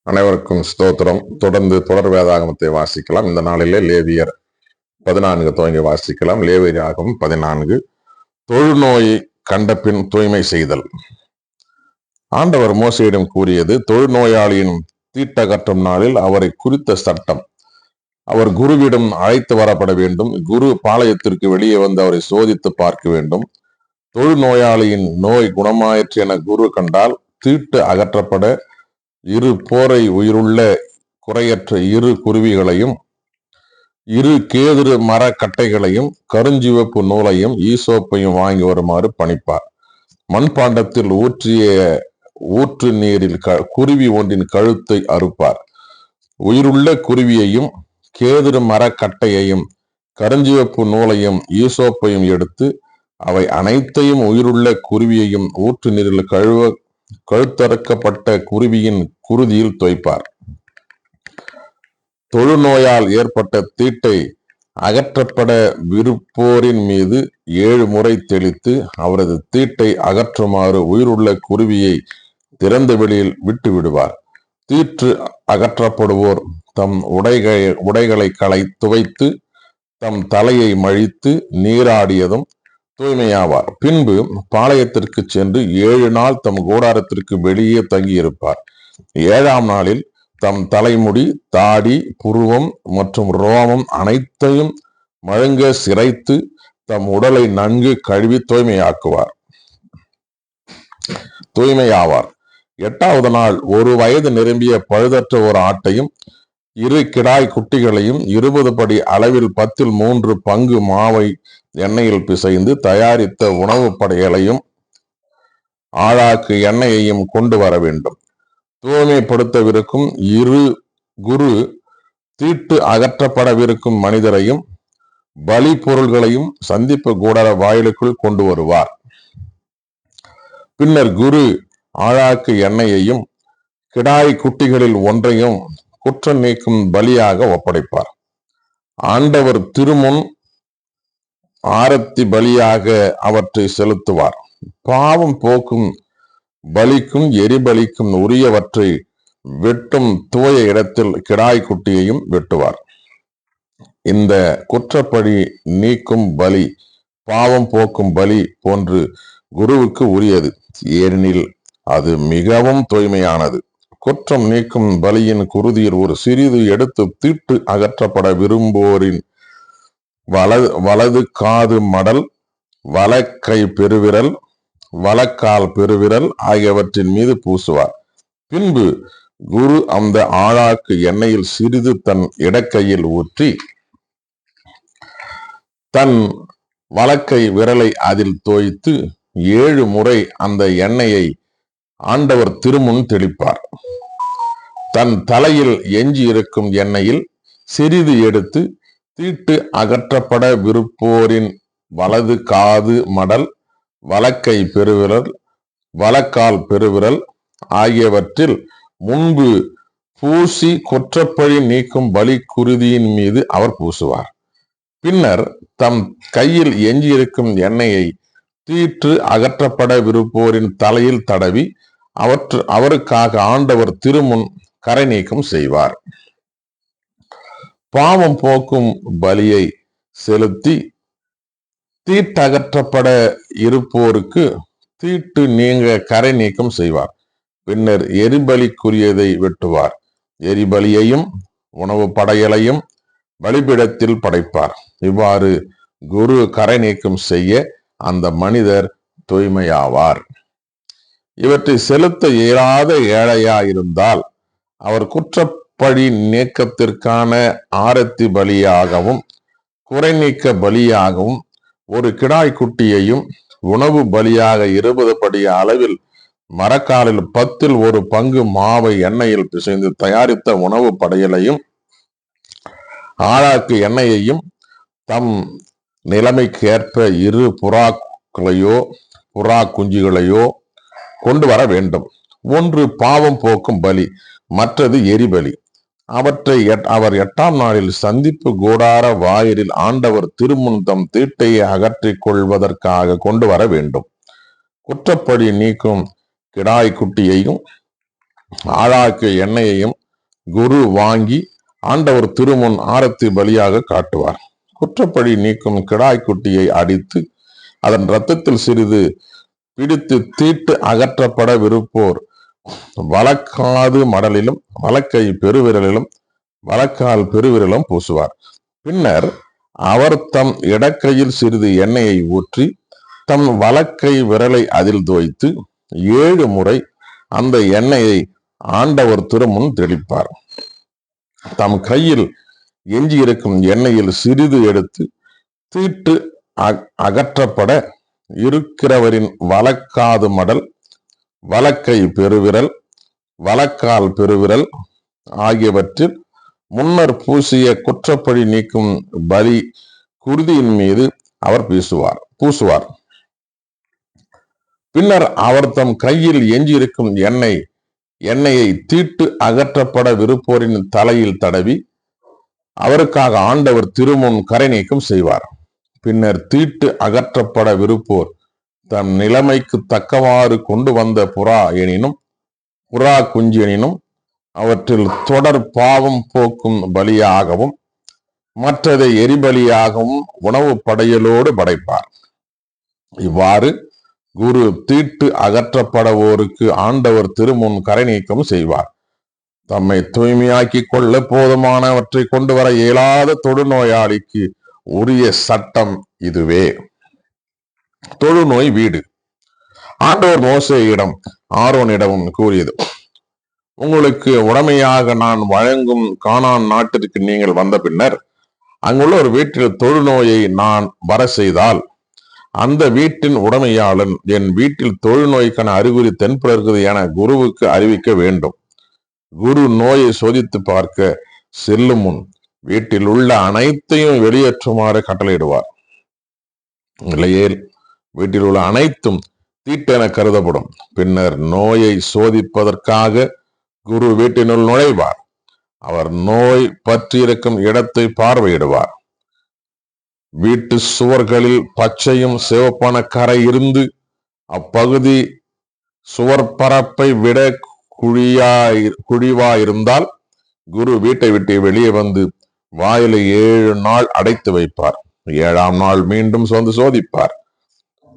அனைவருக்கும் ஸ்தோத்திரம். தொடர்ந்து தொடர் வேதாகமத்தை வாசிக்கலாம். இந்த நாளிலே லேவியர் 14 துவங்கி வாசிக்கலாம். லேவியராகவும் 14. தொழுநோயை கண்டபின் தூய்மை செய்தல். ஆண்டவர் மோசேயிடம் கூறியது, தொழுநோயாளியின் தீட்டகற்றும் நாளில் அவரை குறித்த சட்டம். அவர் குருவிடம் அழைத்து வரப்பட வேண்டும். குரு பாளையத்திற்கு வெளியே வந்து அவரை சோதித்து பார்க்க வேண்டும். தொழுநோயாளியின் நோய் குணமாயிற்று என குரு கண்டால் தீட்டு அகற்றப்பட இரு போரை உயிருள்ள குறையற்ற இரு குருவிகளையும் இரு கேதுரு மர கட்டைகளையும் கருஞ்சிவப்பு நூலையும் ஈசோப்பையும் வாங்கி வருமாறு பணிப்பார். மண்பாண்டத்தில் ஊற்று நீரில் குருவி ஒன்றின் கழுத்தை அறுப்பார். உயிருள்ள குருவியையும் கேதுரு மர கட்டையையும் கருஞ்சிவப்பு நூலையும் ஈசோப்பையும் எடுத்து அவை அனைத்தையும் உயிருள்ள குருவியையும் ஊற்று நீரில் கழுத்தறுக்கப்பட்ட குருவியின் குருதியில் தோய்ப்பார். தொழுநோயால் ஏற்பட்ட தீட்டை அகற்றப்பட விருப்போரின் மீது 7 முறை தெளித்து அவரது தீட்டை அகற்றுமாறு உயிருள்ள குருவியை திறந்த வெளியில் விட்டு விடுவார். தீற்று அகற்றப்படுவோர் தம் உடைகளை துவைத்து தம் தலையை மழித்து நீராடியதும் தூய்மையாவார். பின்பு பாளையத்திற்கு சென்று 7 நாள் தம் கூடாரத்திற்கு வெளியே தங்கியிருப்பார். 7ஆம் நாளில் தம் தலைமுடி, தாடி, புருவம் மற்றும் ரோமம் அனைத்தையும் மழுங்க சிரைத்து தம் உடலை நன்கு கழுவி தூய்மையாவார். 8வது நாள் 1 வயது நிரம்பிய பழுதற்ற ஒரு ஆட்டையும் 2 கிடாய் குட்டிகளையும் 20 படி அளவில் 10 3 பங்கு மாவை எண்ணெயில் பிசைந்து தயாரித்த உணவு படையலையும் ஆழாக்கு எண்ணெயையும் கொண்டு வர வேண்டும். தூய்மைப்படுத்தவிருக்கும் குரு தீட்டு அகற்றப்படவிருக்கும் மனிதரையும் பலி பொருள்களையும் சந்திப்பு கூடார வாயிலுக்குள் கொண்டு வருவார். பின்னர் குரு ஆழாக்கு எண்ணெயையும் கிடாய் குட்டிகளில் ஒன்றையும் குற்றம் நீக்கும் பலியாக ஒப்படைப்பார். ஆண்டவர் திருமுன் ஆரத்தி பலியாக அவற்றை செலுத்துவார். பாவம் போக்கும் பலிக்கும் எரிபலிக்கும் உரியவற்றை வெட்டும் தூய இடத்தில் கிடாய் குட்டியையும் வெட்டுவார். இந்த குற்றப்பழி நீக்கும் பலி பாவம் போக்கும் பலி போன்று குருவுக்கு உரியது, ஏனெனில் அது மிகவும் தூய்மையானது. குற்றம் நீக்கும் பலியின் குருதியில் ஒரு சிறிது எடுத்து தீட்டு அகற்றப்பட விரும்புவோரின் வலது காது மடல், வலக்கை பெருவிரல், வலக்கால் பெருவிரல் ஆகியவற்றின் மீது பூசுவார். பின்பு குரு அந்த ஆழாக்கு எண்ணெயில் சிறிது தன் இடக்கையில் ஊற்றி தன் வலக்கை விரலை அதில் தோய்த்து 7 முறை அந்த எண்ணெயை ஆண்டவர் திருமுன் தெளிப்பார். தன் தலையில் எஞ்சி இருக்கும் எண்ணெயில் சிறிது எடுத்து தீட்டு அகற்றப்பட விருப்போரின் வலது காது மடல், வலக்கை பெருவிரல், வலக்கால் பெருவிரல் ஆகியவற்றில் முன்பு பூசி குற்றப்பழி நீக்கும் பலி குருதியின் மீது அவர் பூசுவார். பின்னர் தம் கையில் எஞ்சியிருக்கும் எண்ணெயை தீட்டு அகற்றப்பட விருப்போரின் தலையில் தடவி அவருக்காக ஆண்டவர் திருமுன் கரை நீக்கம் செய்வார். பாவம் போக்கும் பலியை செலுத்தி தீட்டகற்றப்பட இருப்போருக்கு தீட்டு நீங்க கரை நீக்கம் செய்வார். பின்னர் எரிபலிக்குரியதை வெட்டுவார். எரிபலியையும் உணவு படையலையும் பலிபீடத்தில் படைப்பார். இவ்வாறு குரு கரை நீக்கம் செய்ய அந்த மனிதர் தூய்மையாவார். இவற்றை செலுத்த இயலாத ஏழையாயிருந்தால் அவர் குற்றப்பழி நீக்கத்திற்கான ஆரத்தி பலியாகவும் குறை நீக்க பலியாகவும் ஒரு கிடாய் குட்டியையும் உணவு பலியாக 20 படி அளவில் மரக்காலில் 10 1 பங்கு மாவை எண்ணெயில் பிசைந்து தயாரித்த உணவு படையலையும் ஆழாக்கு எண்ணெயையும் தம் நிலைமைக்கு ஏற்ப 2 புறா குஞ்சுகளையோ கொண்டு வர வேண்டும். ஒன்று பாவம் போக்கும் பலி, மற்றது எரிபலி. அவற்றை அவர் 8ஆம் நாளில் சந்திப்பு கூடார வாயிலில் ஆண்டவர் திருமுன் தம் தீட்டையை அகற்றிக் கொள்வதற்காக கொண்டு வர வேண்டும். குற்றப்பழி நீக்கும் கிடாய் குட்டியையும் ஆழாக்கு எண்ணெயையும் குரு வாங்கி ஆண்டவர் திருமுன் ஆரத்தி பலியாக காட்டுவார். குற்றப்பழி நீக்கும் கிடாய்க்குட்டியை அடித்து அதன் இரத்தத்தில் சிறிது பிடித்து தீட்டு அகற்றப்பட விருப்போர் வலக்காது மடலிலும் வலக்கை பெருவிரலிலும் வலக்கால் பெருவிரலும் பூசுவார். பின்னர் அவர் தம் இடக்கையில் சிறிது எண்ணெயை ஊற்றி தம் வலக்கை விரலை அதில் தோய்த்து 7 முறை அந்த எண்ணெயை ஆண்டவர் திருமுன் தெளிப்பார். தம் கையில் எஞ்சியிருக்கும் எண்ணெயில் சிறிது எடுத்து தீட்டு அகற்றப்பட இருக்கிறவரின் வலக்காது மடல், வலக்கை பெருவிரல், வலக்கால் பெருவிரல் ஆகியவற்றில் முன்னர் பூசிய குற்றப்பழி நீக்கும் பலி குருதியின் மீது அவர் பூசுவார். பின்னர் அவர் தம் கையில் எஞ்சியிருக்கும் எண்ணெயை தீட்டு அகற்றப்பட விருப்போரின் தலையில் தடவி அவருக்காக ஆண்டவர் திருமுன் கரை நீக்கம் செய்வார். பின்னர் தீட்டு அகற்றப்பட விருப்போர் தம் நிலைமைக்கு தக்கவாறு கொண்டு வந்த புறா குஞ்சு எனினும் அவற்றில் தொடர் பாவம் போக்கும் பலியாகவும் மற்றதை எரிபலியாகவும் உணவு படையலோடு படைப்பார். இவ்வாறு குரு தீட்டு அகற்றப்படுவோருக்கு ஆண்டவர் திருமுன் கரை நீக்கம் செய்வார். தம்மை தூய்மையாக்கி கொள்ள போதுமானவற்றை கொண்டு வர இயலாத தொழுநோயாளிக்கு உரிய சட்டம் இதுவே. தொழுநோய் வீடு. ஆண்டவர் மோசேயிடம் ஆரோனிடமும் கூறியது, உங்களுக்கு உடமையாக நான் வழங்கும் கானான் நாட்டிற்கு நீங்கள் வந்த பின்னர் அங்குள்ள ஒரு வீட்டில் தொழுநோயை நான் வர செய்தால் அந்த வீட்டின் உடமையாளன் என் வீட்டில் தொழுநோய்க்கான அறிகுறி தென்படுகிறது என குருவுக்கு அறிவிக்க வேண்டும். குரு நோயை சோதித்து பார்க்க செல்லும் முன் வீட்டில் உள்ள அனைத்தையும் வெளியேற்றுமாறு கட்டளையிடுவார். இல்லையேல் வீட்டில் உள்ள அனைத்தும் தீட்டென கருதப்படும். பின்னர் நோயை சோதிப்பதற்காக குரு வீட்டினுள் நுழைவார். அவர் நோய் பற்றியிருக்கும் இடத்தை பார்வையிடுவார். வீட்டு சுவர்களில் பச்சையும் சிவப்பான கரை இருந்து அப்பகுதி சுவர் பரப்பை விட குழிவாயிருந்தால் குரு வீட்டை விட்டு வெளியே வந்து வாயிலை 7 நாள் அடைத்து வைப்பார். 7ஆம் நாள் மீண்டும் வந்து சோதிப்பார்.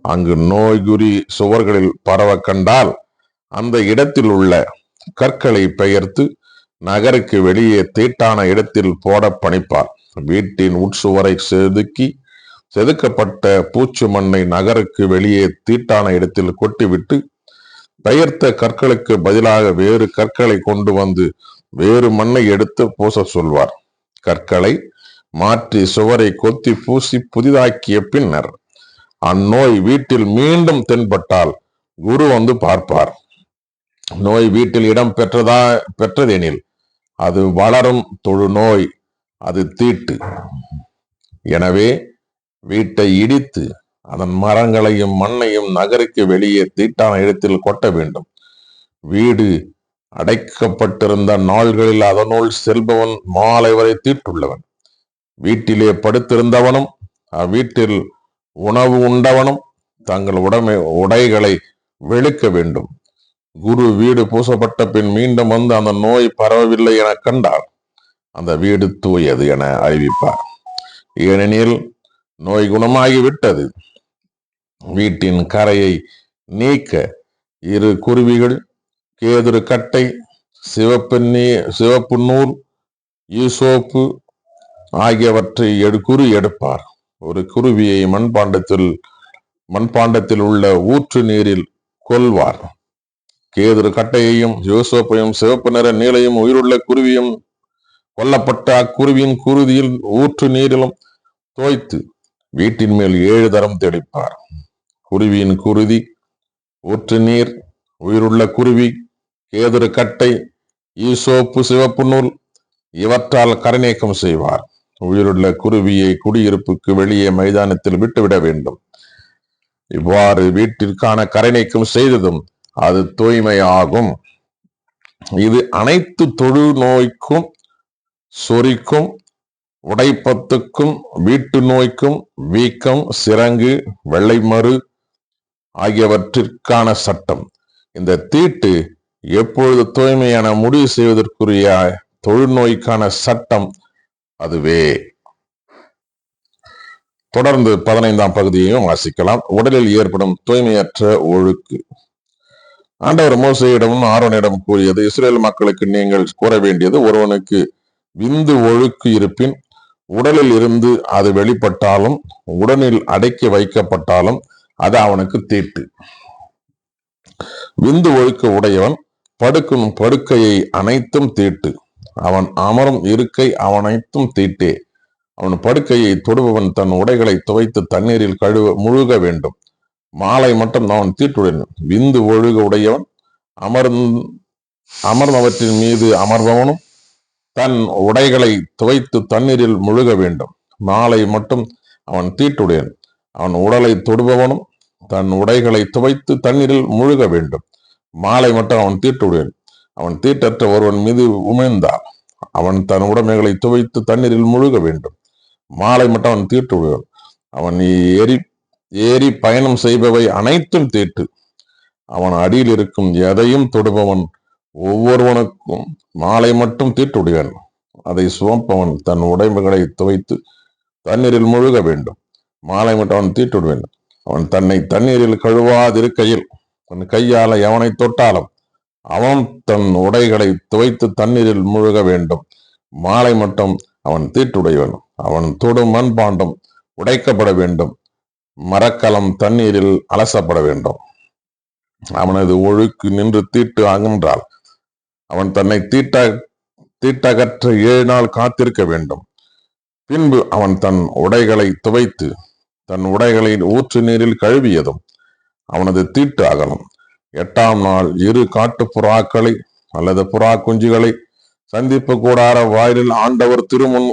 அங்கு நோய் குறி சுவர்களில் பரவ கண்டால் அந்த இடத்தில் உள்ள கற்களை பெயர்த்து நகருக்கு வெளியே தீட்டான இடத்தில் போட பணிப்பார். வீட்டின் உட்சுவரை செதுக்கப்பட்ட பூச்சு மண்ணை நகருக்கு வெளியே தீட்டான இடத்தில் கொட்டிவிட்டு பெயர்த்த கற்களுக்கு பதிலாக வேறு கற்களை கொண்டு வந்து வேறு மண்ணை எடுத்து பூச சொல்வார். கற்களை மாற்றி சுவரை கொத்தி பூசி புதிதாக்கிய பின்னர் அந்நோய் வீட்டில் மீண்டும் தென்பட்டால் குரு வந்து பார்ப்பார். நோய் வீட்டில் இடம் பெற்றதெனில் அது வளரும் தொழுநோய், அது தீட்டு. எனவே வீட்டை இடித்து அதன் மரங்களையும் மண்ணையும் நகருக்கு வெளியே தீட்டான இடத்தில் கொட்ட வேண்டும். வீடு அடைக்கப்பட்டிருந்த நாள்களில் அதனுள் செல்பவன் மாலை வரை தீட்டுள்ளவன். வீட்டிலே படுத்திருந்தவனும் அவ்வீட்டில் உணவு உண்டவனும் தங்கள் உடைகளை வெளுக்க வேண்டும். குரு வீடு பூசப்பட்ட பின் மீண்டும் வந்து அந்த நோய் பரவவில்லை என கண்டால் அந்த வீடு தூயது என அறிவிப்பார். ஏனெனில் நோய் குணமாகிவிட்டது. வீட்டின் கரையை நீக்க 2 குருவிகள், கேதுரு கட்டை, சிவப்பு நூல், ஈசோப்பு ஆகியவற்றை எடுப்பார். ஒரு குருவியை மண்பாண்டத்தில் உள்ள ஊற்று நீரில் கொல்வார். கேதுரு கட்டையையும் யோசோப்பையும் சிவப்பு நிற நீலையும் உயிருள்ள குருவியும் கொல்லப்பட்ட அக்குருவியின் குருதியில் ஊற்று நீரிலும் தோய்த்து வீட்டின் மேல் 7 தரம் தெளிப்பார். குருவியின் குருதி, ஊற்று நீர், உயிருள்ள குருவி, கேதுரு கட்டை, ஈசோப்பு, சிவப்பு நூல் இவற்றால் கரைநீக்கம் செய்வார். உயிருள்ள குருவியை குடியிருப்புக்கு வெளியே மைதானத்தில் விட்டுவிட வேண்டும். இவ்வாறு வீட்டிற்கான கரைநீக்கம் செய்ததும் அது தூய்மையாகும். இது அனைத்து தொழு நோய்க்கும், சொறிக்கும், உடைப்பத்துக்கும், வீட்டு நோய்க்கும், வீக்கம், சிரங்கு, வெள்ளைமறு ஆகியவற்றிற்கான சட்டம். இந்த தீட்டு எப்பொழுது தூய்மையான முடிவு செய்வதற்குரிய தொழுநோய்க்கான சட்டம் அதுவே. தொடர்ந்து 15ஆம் பகுதியையும் வாசிக்கலாம். உடலில் ஏற்படும் தூய்மையற்ற ஒழுக்கு. ஆண்டவர் மோசேயிடமும் ஆரோனிடம் கூறியது, இஸ்ரேல் மக்களுக்கு நீங்கள் கூற வேண்டியது, ஒருவனுக்கு விந்து ஒழுக்கு இருப்பின் உடலில் இருந்து அது வெளிப்பட்டாலும் உடலில் அடக்கி வைக்கப்பட்டாலும் அது அவனுக்கு தீட்டு. விந்து ஒழுக்கு உடையவன் படுக்கும் படுக்கையை அனைத்தும் தீட்டு. அவன் அமரும் இருக்கை அவனைத்தும் தீட்டே. அவன் படுக்கையை தொடுபவன் தன் உடைகளை துவைத்து தண்ணீரில் முழுக வேண்டும். மாலை மட்டும் அவன் தீட்டுடன். விந்து ஒழுக உடையவன் அமர்ந்தவற்றின் மீது அமர்பவனும் தன் உடைகளை துவைத்து தண்ணீரில் முழுக வேண்டும். மாலை மட்டும் அவன் தீட்டுடையன். அவன் உடலை தொடுபவனும் தன் உடைகளை துவைத்து தண்ணீரில் முழுக வேண்டும். மாலை மட்டும் அவன் தீட்டுடையன். அவன் தீட்டற்ற ஒருவன் மீது உமிழ்ந்தால் அவன் தன் உடைமைகளை துவைத்து தண்ணீரில் முழுக வேண்டும். மாலை மட்டும் அவன் தீட்டுடையவன். அவன் ஏறி பயணம் செய்பவை அனைத்தும் தீட்டு. அவன் அடியில் இருக்கும் எதையும் தொடுபவன் ஒவ்வொருவனுக்கும் மாலை மட்டும் தீட்டுடையவன். அதை சுமப்பவன் தன் உடைமைகளை துவைத்து தண்ணீரில் முழுக வேண்டும். மாலை மட்டும் அவன் தீட்டுடுவேன். அவன் தன்னை தண்ணீரில் கழுவாதிருக்கையில் தன் கையால எவனை தொட்டாலும் அவன் தன் உடைகளை துவைத்து தண்ணீரில் முழுக வேண்டும். மாலை மட்டும் அவன் தீட்டுடையவன். அவன் தொடும் மண்பாண்டம் உடைக்கப்பட வேண்டும். மரக்கலம் தண்ணீரில் அலசப்பட வேண்டும். அவனது ஒழுக்கு நின்று தீட்டு அகன்றால் அவன் தன்னை தீட்டகற்ற 7 நாள் காத்திருக்க வேண்டும். பின்பு அவன் தன் உடைகளை துவைத்து தன் உடைகளை ஊற்று நீரில் கழுவியதும் அவனது தீட்டு அகலும். 8ஆம் நாள் 2 காட்டு புறாக்களை அல்லது புறா குஞ்சுகளை சந்திப்பு கூடார வாயிலில் ஆண்டவர் திருமுன்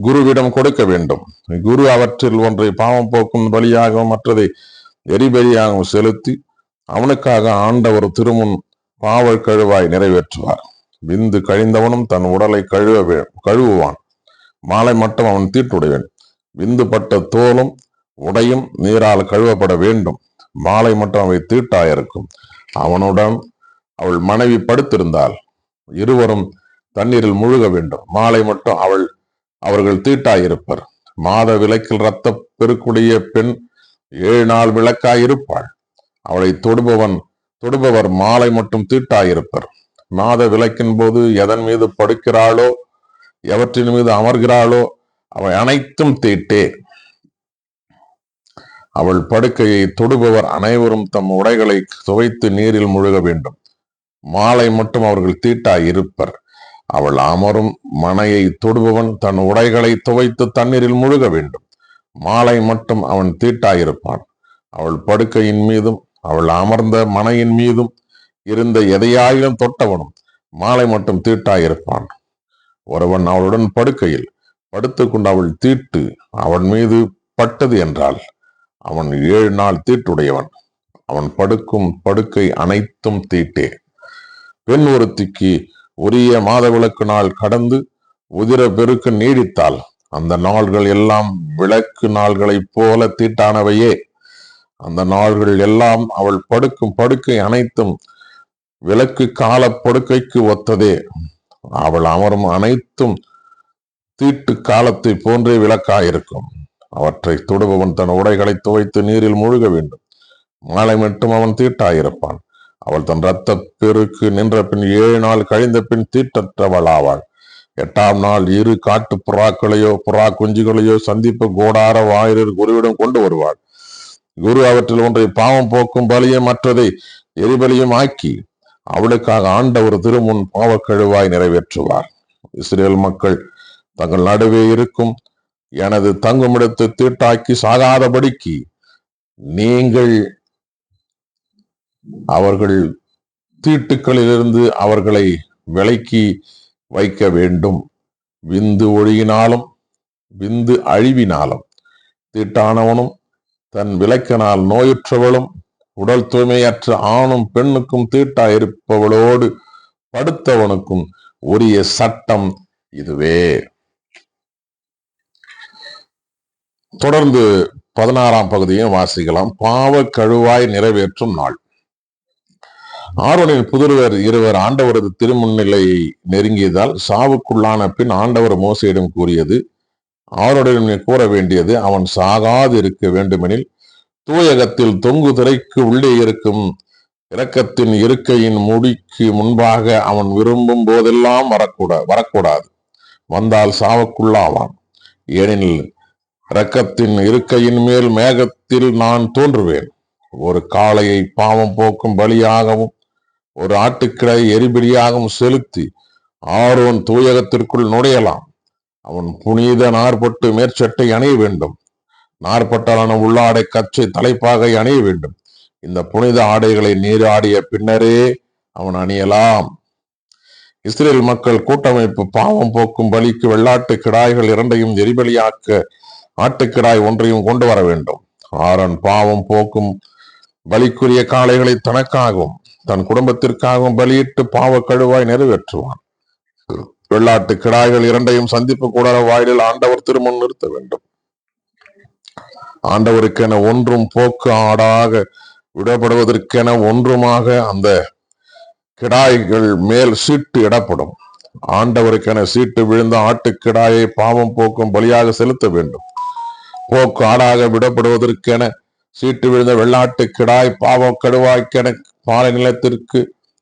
குருவிடம் கொடுக்க வேண்டும். குரு அவற்றில் ஒன்றை பாவம் போக்கும் பலியாகவும் மற்றதை எரிபலியாகவும் செலுத்தி அவனுக்காக ஆண்டவர் திருமுன் பாவல் கழுவாய் நிறைவேற்றுவார். விந்து கழிந்தவனும் தன் உடலை கழுவுவான். மாலை மட்டும் அவன் தீட்டுடையவன். விந்து பட்ட தோலும் உடையும் நீரால் கழுவப்பட வேண்டும். மாலை மட்டும் அவை தீட்டாயிருக்கும். அவனுடன் அவள் மனைவி படுத்திருந்தால் இருவரும் தண்ணீரில் முழுக வேண்டும். மாலை மட்டும் அவர்கள் தீட்டாயிருப்பர். மாத விளக்கில் இரத்த பெருக்குடைய பெண் 7 நாள் விளக்காயிருப்பாள். அவளை தொடுபவர் மாலை மட்டும் தீட்டாயிருப்பர். மாத விளக்கின் போது எதன் மீது படுக்கிறாளோ எவற்றின் மீது அமர்கிறாளோ அவை அனைத்தும் தீட்டே. அவள் படுக்கையை தொடுபவர் அனைவரும் தம் உடைகளை துவைத்து நீரில் முழுக வேண்டும். மாலை மட்டும் அவர்கள் தீட்டாயிருப்பர். அவள் அமரும் மனையை தொடுபவன் தன் உடைகளை துவைத்து தண்ணீரில் முழுக வேண்டும். மாலை மட்டும் அவன் தீட்டாயிருப்பான். அவள் படுக்கையின் மீதும் அவள் அமர்ந்த மனையின் மீதும் இருந்த எதையாயிலும் தொட்டவனும் மாலை மட்டும் தீட்டாயிருப்பான். ஒருவன் அவளுடன் படுக்கையில் படுத்துக்கொண்டு அவள் தீட்டு அவன் மீது பட்டது என்றால் அவன் 7 நாள் தீட்டுடையவன். அவன் படுக்கும் படுக்கை அனைத்தும் தீட்டே. பெண் ஒருத்திக்கு உரிய மாதவிலக்கு நாள் கடந்து உதிர பெருக்கு நீடித்தால் அந்த நாள்கள் எல்லாம் விளக்கு நாள்களைப் போல தீட்டானவையே. அந்த நாள்கள் எல்லாம் அவள் படுக்கும் படுக்கை அனைத்தும் விளக்கு கால படுக்கைக்கு ஒத்ததே. அவள் அமரும் அனைத்தும் தீட்டு காலத்தை போன்றே விளக்காயிருக்கும். அவற்றை தொடுபவன் தன் உடைகளை துவைத்து நீரில் முழுக வேண்டும். மாலை மட்டும் அவன் தீட்டாயிருப்பான். அவள் தன் இரத்த பெருக்கு நின்ற பின் 7 நாள் கழிந்த பின் தீட்டற்றவளாவாள். 8ஆம் நாள் 2 காட்டு புறாக்களையோ புறா குஞ்சுகளையோ சந்திப்பு கோடார வாயிலில் குருவிடம் கொண்டு வருவாள். குரு அவற்றில் ஒன்றை பாவம் போக்கும் பலியும் மற்றதை எரிபலியும் ஆக்கி அவளுக்காக ஆண்டவர் திருமுன் பாவக்கழுவாய் நிறைவேற்றுவார். இஸ்ரேல் மக்கள் தங்கள் நடுவே இருக்கும் எனது தங்குமிடத்தை தீட்டாக்கி சாகாதபடிக்கு நீங்கள் அவர்கள் தீட்டுக்களிலிருந்து அவர்களை விலக்கி வைக்க வேண்டும். விந்து ஒழியினாலும் விந்து அழிவினாலும் தீட்டானவனும் தன் விளக்கினால் நோயுற்றவளும் உடல் தூய்மையற்ற ஆணும் பெண்ணுக்கும் தீட்டாயிருப்பவளோடு படுத்தவனுக்கும் உரிய சட்டம் இதுவே. தொடர்ந்து 16ஆம் பகுதியும் வாசிக்கலாம். பாவ கழுவாய் நிறைவேற்றும் நாள். ஆரோனின் புதல்வர் இருவர் ஆண்டவரது திருமுன்னிலையை நெருங்கியதால் சாவுக்குள்ளான பின் ஆண்டவர் மோசையிடம் கூறியது, ஆரோனிடம் கூற வேண்டியது, அவன் சாகாது இருக்க வேண்டுமெனில் தூயகத்தில் தொங்கு திரைக்கு உள்ளே இருக்கும் இரக்கத்தின் இருக்கையின் முடிக்கு முன்பாக அவன் விரும்பும் போதெல்லாம் வரக்கூடாது. வந்தால் சாவுக்குள்ளாவான். ஏனெனில் இரக்கத்தின் இருக்கையின் மேல் மேகத்தில் நான் தோன்றுவேன். ஒரு காளையை பாவம் போக்கும் பலியாகவும் ஒரு ஆட்டுக்கிடை எரிபலியாகவும் செலுத்தி ஆரோன் தூயகத்திற்குள் நுழையலாம். அவன் புனித நார்பட்டு மேற்சட்டை அணிய வேண்டும். நாற்பட்டாலான உள்ளாடை கச்சை தலைப்பாகை அணிய வேண்டும். இந்த புனித ஆடைகளை நீராடிய பின்னரே அவன் அணியலாம். இஸ்ரேல் மக்கள் கூட்டமைப்பு பாவம் போக்கும் பலிக்கு வெள்ளாட்டு கிடாய்கள் இரண்டையும் எரிபலியாக்க ஆட்டுக்கிடாய் ஒன்றையும் கொண்டு வர வேண்டும். ஆரோன் பாவம் போக்கும் பலிக்குரிய காளைகளை தனக்காகவும் தன் குடும்பத்திற்காகவும் பலியிட்டு பாவ கழுவாய் நிறைவேற்றுவான். வெள்ளாட்டு கிடாய்கள் இரண்டையும் சந்திப்பு கூடார வாயிலில் ஆண்டவர் திருமுன் நிறுத்த வேண்டும். ஆண்டவருக்கென ஒன்றும் போக்கு ஆடாக விடப்படுவதற்கென ஒன்றுமாக அந்த கிடாய்கள் மேல் சீட்டு இடப்படும். ஆண்டவருக்கென சீட்டு விழுந்த ஆட்டுக்கிடாயை பாவம் போக்கும் பலியாக செலுத்த வேண்டும். போக்கு ஆடாக விடப்படுவதற்கென சீட்டு விழுந்த வெள்ளாட்டு கிடாய் பாவ கடுவாய்க்கென பாலை நிலத்திற்கு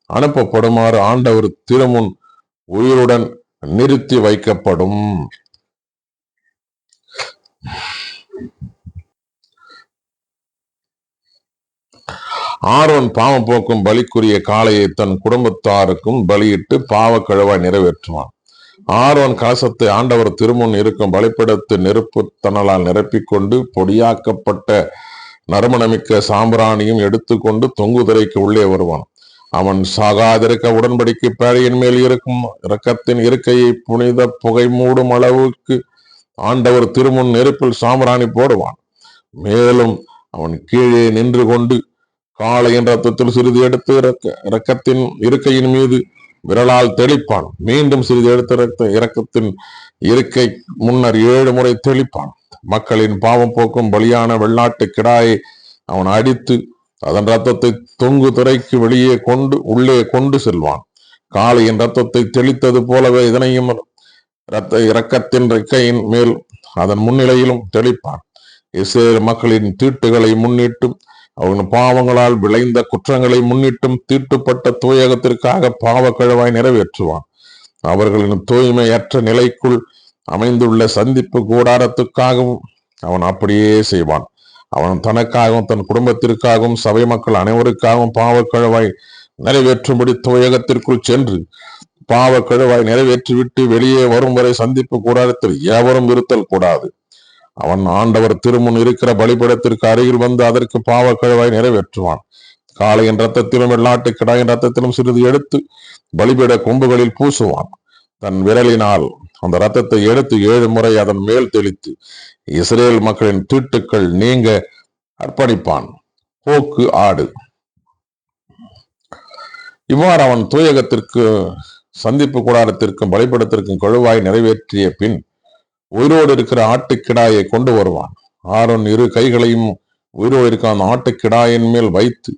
அனுப்பப்படுமாறு ஆண்டவர் திருமுன் உயிருடன் நிறுத்தி வைக்கப்படும். ஆரோன் பாவம் போக்கும் பலிக்குரிய காளையை தன் குடும்பத்தாருக்கும் பலியிட்டு பாவ கழுவாய் நிறைவேற்றுவான். ஆரோன் கலசத்தை ஆண்டவர் திருமுன் இருக்கும் பலிப்பிடத்து நெருப்பு தணலால் நிரப்பிக்கொண்டு பொடியாக்கப்பட்ட நறுமணமிக்க சாம்பிராணியும் எடுத்துக்கொண்டு தொங்குதிரைக்கு உள்ளே வருவான். அவன் சாகாதிருக்க உடன்படிக்கை பேழையின் மேல் இருக்கும் இரக்கத்தின் இருக்கையை புனித புகை மூடும் அளவுக்கு ஆண்டவர் திருமுன் நெருப்பில் சாம்பிராணி போடுவான். மேலும் அவன் கீழே நின்று கொண்டு காளையின் ரத்தத்தில் சிறிது எடுத்து இரக்கத்தின் இருக்கையின் மீது விரலால் தெளிப்பான். மீண்டும் சிறிது எடுத்து இரக்கத்தின் இருக்கை முன்னர் 7 முறை தெளிப்பான். மக்களின் பாவம் போக்கும் பலியான வெள்ளாட்டு கிடாயை அவன் அடித்து அதன் ரத்தத்தை தொங்கு துறைக்கு வெளியே உள்ளே கொண்டு செல்வான். காளையின் ரத்தத்தை தெளித்தது போலவே இதனையும் இரக்கத்தின் ரெக்கையின் மேல் அதன் முன்னிலையிலும் தெளிப்பான். இஸ்ரேல் மக்களின் தீட்டுகளை முன்னிட்டும் அவன் பாவங்களால் விளைந்த குற்றங்களை முன்னிட்டும் தீட்டுப்பட்ட தூயகத்திற்காக பாவ கழுவாய் நிறைவேற்றுவான். அவர்களின் தூய்மையற்ற நிலைக்குள் அமைந்துள்ள சந்திப்பு கூடாரத்துக்காகவும் அவன் அப்படியே செய்வான். அவன் தனக்காகவும் தன் குடும்பத்திற்காகவும் சபை மக்கள் அனைவருக்காகவும் பாவ கழுவாய் நிறைவேற்றும்படி தூயகத்திற்குள் சென்று பாவ கழுவாய் நிறைவேற்றிவிட்டு வெளியே வரும் வரை சந்திப்பு கூடாரத்தில் எவரும் இருத்தல் கூடாது. அவன் ஆண்டவர் திருமுன் இருக்கிற பலிபீடத்திற்கு அருகில் வந்து அதற்கு பாவ கழுவாய் நிறைவேற்றுவான். காளையின் ரத்தத்திலும் வெள்ளாட்டு கிடாயின் ரத்தத்திலும் சிறிது எடுத்து பலிபீட கொம்புகளில் பூசுவான். தன் விரலினால் அந்த ரத்தத்தை எடுத்து 7 முறை அதன் மேல் தெளித்து இஸ்ரேல் மக்களின் தீட்டுக்கள் நீங்க அர்ப்பணிப்பான். போக்கு ஆடு. இவ்வாறு அவன் தூயகத்திற்கு சந்திப்பு கூடாரத்திற்கும் பலிபீடத்திற்கும் கழுவாய் நிறைவேற்றிய பின் உயிரோடு இருக்கிற ஆட்டுக்கிடாயை கொண்டு வருவான். ஆரோன் 2 கைகளையும் உயிரோடு இருக்கிற அந்த ஆட்டுக்கிடாயின் மேல் வைத்து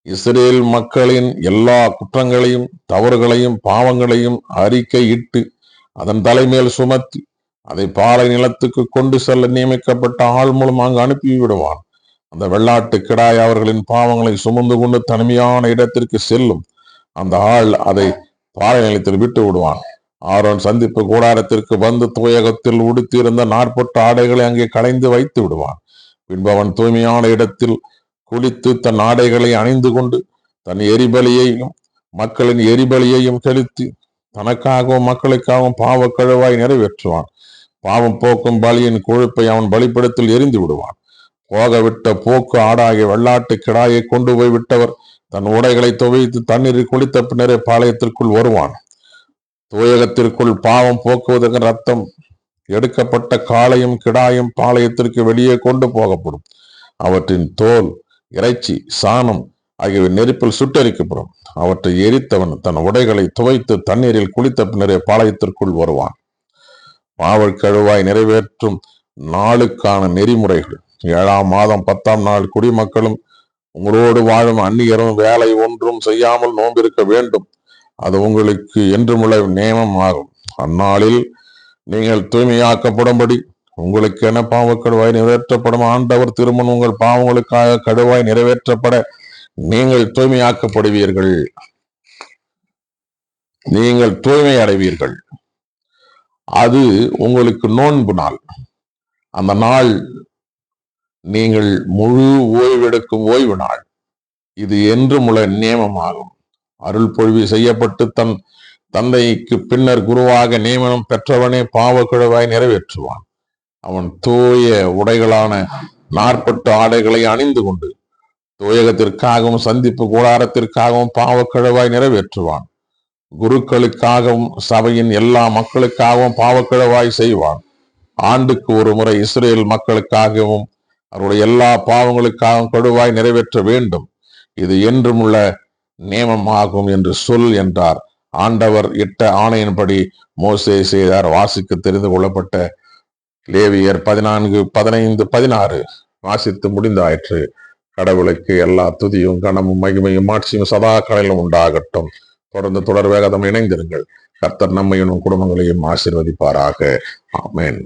இஸ்ரேல் மக்களின் எல்லா குற்றங்களையும் தவறுகளையும் பாவங்களையும் அறிக்கையிட்டு அதன் தலைமேல் சுமத்தி அதை பாலை நிலத்துக்கு கொண்டு செல்ல நியமிக்கப்பட்ட ஆள் மூலம் அங்கு அனுப்பிவிடுவான். அந்த வெள்ளாட்டு கிடாய் அவர்களின் பாவங்களை சுமந்து கொண்டு தனிமையான இடத்திற்கு செல்லும். அந்த ஆள் அதை பாலை நிலத்தில் விட்டு விடுவான். ஆரோன் சந்திப்பு கூடாரத்திற்கு வந்து தூயகத்தில் உடுத்தியிருந்த 40 ஆடைகளை அங்கே களைந்து வைத்து விடுவான். பின்பு அவன் தூய்மையான இடத்தில் குளித்து தன் ஆடைகளை அணிந்து கொண்டு தன் எரிபலியையும் மக்களின் எரிபலியையும் செலுத்தி தனக்காகவும் மக்களுக்காகவும் பாவ கழுவாய் நிறைவேற்றுவான். பாவம் போக்கும் பலியின் கொழுப்பை அவன் பலிபீடத்தில் எரிந்து விடுவான். போகவிட்ட போக்கு ஆடாகிய வெள்ளாட்டு கிடாயை கொண்டு போய் விட்டவர் தன் உடைகளை துவைத்து தண்ணீரில் குளித்த பின்னரே பாளையத்திற்குள் வருவான். தூயகத்திற்குள் பாவம் போக்குவதற்கு ரத்தம் எடுக்கப்பட்ட காளையும் கிடாயும் பாளையத்திற்கு வெளியே கொண்டு போகப்படும். அவற்றின் தோல், இறைச்சி, சாணம் ஆகியவை நெருப்பில் சுட்டரிக்கப்படும். அவற்றை எரித்தவன் தன் உடைகளை துவைத்து தண்ணீரில் குளித்த பின்னரே பாளையத்திற்குள் வருவான். பாவ கழுவாய் நிறைவேற்றும் நாளுக்கான நெறிமுறைகள். 7ஆம் மாதம் 10ஆம் நாள் குடிமக்களும் உங்களோடு வாழும் அந்நியரும் வேலை ஒன்றும் செய்யாமல் நோம்பிருக்க வேண்டும். அது உங்களுக்கு என்றுமுள்ள நியமம் ஆகும். அந்நாளில் நீங்கள் தூய்மையாக்கப்படும்படி உங்களுக்கென பாவக்கடுவாய் நிறைவேற்றப்படும். ஆண்டவர் திருமணம் உங்கள் பாவங்களுக்காக கடுவாய் நிறைவேற்றப்பட நீங்கள் தூய்மையாக்கப்படுவீர்கள். நீங்கள் தூய்மை அடைவீர்கள். அது உங்களுக்கு நோன்பு நாள். அந்த நாள் நீங்கள் முழு ஓய்வெடுக்கும் ஓய்வு நாள். இது என்றும் உள்ள நியமமாகும். அருள் பொழிவு செய்யப்பட்டு தன் தந்தைக்கு பின்னர் குருவாக நியமனம் பெற்றவனே பாவ கழுவாய் நிறைவேற்றுவான். அவன் தூய உடைகளான 40 ஆடைகளை அணிந்து கொண்டு தூயகத்திற்காகவும் சந்திப்பு கூடாரத்திற்காகவும் பாவ கழுவாய் நிறைவேற்றுவான். குருக்களுக்காகவும் சபையின் எல்லா மக்களுக்காகவும் பாவக்கழுவாய் செய்வான். ஆண்டுக்கு ஒரு முறை இஸ்ரேல் மக்களுக்காகவும் அவருடைய எல்லா பாவங்களுக்காகவும் கழுவாய் நிறைவேற்ற வேண்டும். இது என்றும் உள்ள நியமமாகும் என்று சொல் என்றார். ஆண்டவர் இட்ட ஆணையின்படி மோசே செய்தார். வாசிக்க தெரிந்து கொள்ளப்பட்ட லேவியர் 14, 15, 16 வாசித்து முடிந்தாயிற்று. கடவுளுக்கு எல்லா துதியும் கனமும் மகிமையும் ஆட்சியும் சதா காலையிலும் உண்டாகட்டும். தொடர்ந்து தொடர் வேகதம் இணைந்திருங்கள். கர்த்தர் நம்மையும் குடும்பங்களையும் ஆசீர்வதிப்பாராக. ஆமென்.